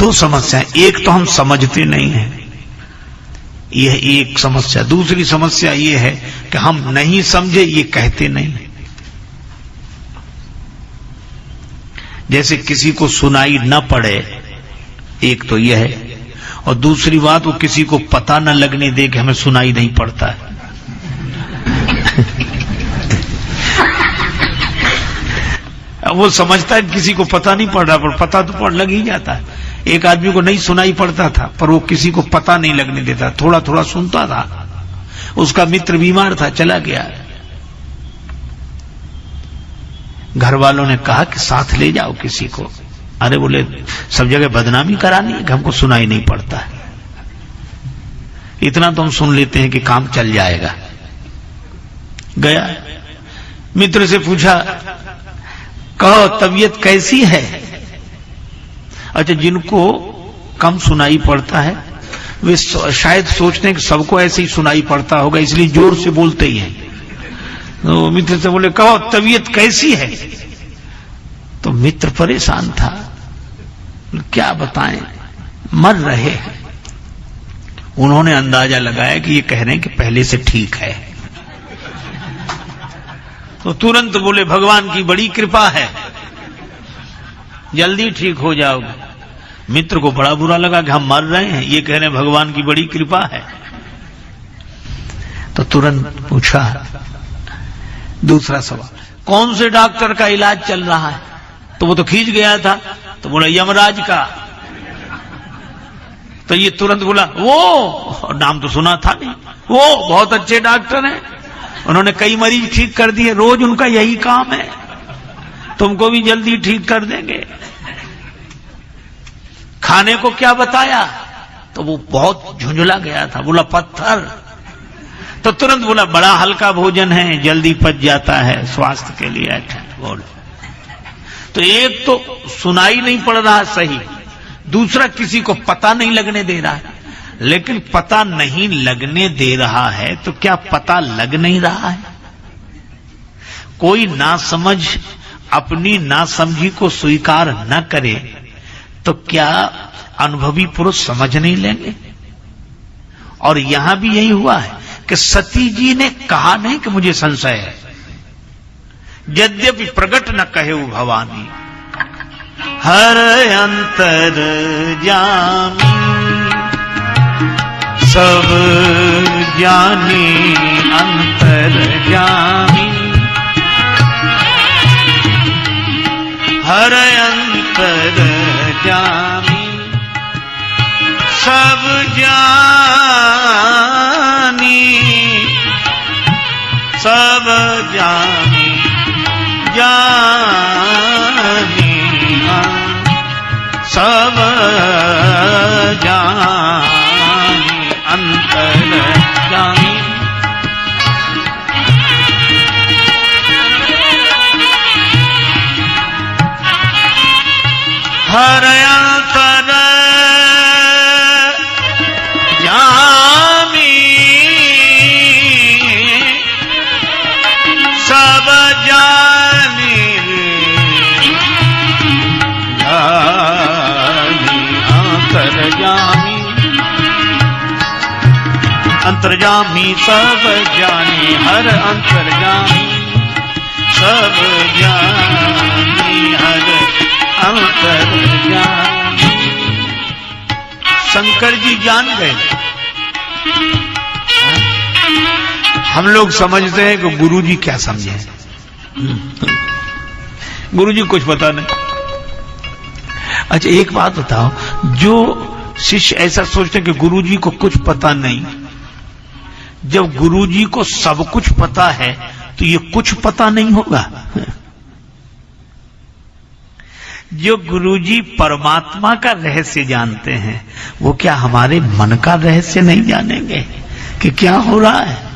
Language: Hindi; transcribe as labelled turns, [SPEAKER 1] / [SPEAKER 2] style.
[SPEAKER 1] दो समस्याएं, एक तो हम समझते नहीं हैं, यह एक समस्या। दूसरी समस्या यह है कि हम नहीं समझे, ये कहते नहीं। जैसे किसी को सुनाई न पड़े, एक तो यह है, और दूसरी बात वो किसी को पता न लगने दे कि हमें सुनाई नहीं पड़ता है। वो समझता है किसी को पता नहीं पड़ रहा, पर पता तो लग ही जाता है। एक आदमी को नहीं सुनाई पड़ता था, पर वो किसी को पता नहीं लगने देता, थोड़ा थोड़ा सुनता था। उसका मित्र बीमार था, चला गया। घर वालों ने कहा कि साथ ले जाओ किसी को। अरे बोले सब जगह बदनामी करानी है कि हमको सुनाई नहीं पड़ता है, इतना तो हम सुन लेते हैं कि काम चल जाएगा। गया, मित्र से पूछा, कहो तबीयत कैसी है? अच्छा, जिनको कम सुनाई पड़ता है वे शायद सोचते हैं कि सबको ऐसे ही सुनाई पड़ता होगा, इसलिए जोर से बोलते ही हैं। तो मित्र से बोले, कहो तबीयत कैसी है? तो मित्र परेशान था, क्या बताएं, मर रहे हैं। उन्होंने अंदाजा लगाया कि ये कह रहे हैं कि पहले से ठीक है। तो तुरंत बोले, भगवान की बड़ी कृपा है, जल्दी ठीक हो जाओगे। मित्र को बड़ा बुरा लगा कि हम मर रहे हैं, ये कह रहे हैं भगवान की बड़ी कृपा है। तो तुरंत पूछा दूसरा सवाल, कौन से डॉक्टर का इलाज चल रहा है? तो वो तो खींच गया था, तो बोला यमराज का। तो ये तुरंत बोला, वो नाम तो सुना था नहीं, वो बहुत अच्छे डॉक्टर हैं, उन्होंने कई मरीज ठीक कर दिए, रोज उनका यही काम है, तुमको भी जल्दी ठीक कर देंगे। खाने को क्या बताया? तो वो बहुत झुंझला गया था, बोला पत्थर। तो तुरंत बोला बड़ा हल्का भोजन है, जल्दी पच जाता है, स्वास्थ्य के लिए अच्छा। बोल, तो एक तो सुनाई नहीं पड़ रहा सही, दूसरा किसी को पता नहीं लगने दे रहा है। लेकिन पता नहीं लगने दे रहा है तो क्या पता लग नहीं रहा है? कोई नासमझ अपनी नासमझी को स्वीकार न करे तो क्या अनुभवी पुरुष समझ नहीं लेंगे? और यहां भी यही हुआ है कि सती जी ने कहा नहीं कि मुझे संशय है, यद्यपि प्रकट न कहे भवानी। हर अंतर जामी सब जानी अंतर जामी, हर अंतर जामी सब जानी, सब जानी जानी सब जानी अंतर जानी। हर अंतर जामी सब जानी अंतर्जामी, अंतर्जामी सब जानी, हर अंतर्जामी सब जानी, हर अंतर्जामी। शंकर जी जान गए। हम लोग समझते हैं कि गुरुजी क्या समझे, गुरुजी कुछ पता नहीं। अच्छा एक बात बताओ, जो शिष्य ऐसा सोचते हैं कि गुरुजी को कुछ पता नहीं, जब गुरुजी को सब कुछ पता है तो ये कुछ पता नहीं होगा? जो गुरुजी परमात्मा का रहस्य जानते हैं, वो क्या हमारे मन का रहस्य नहीं जानेंगे कि क्या हो रहा है?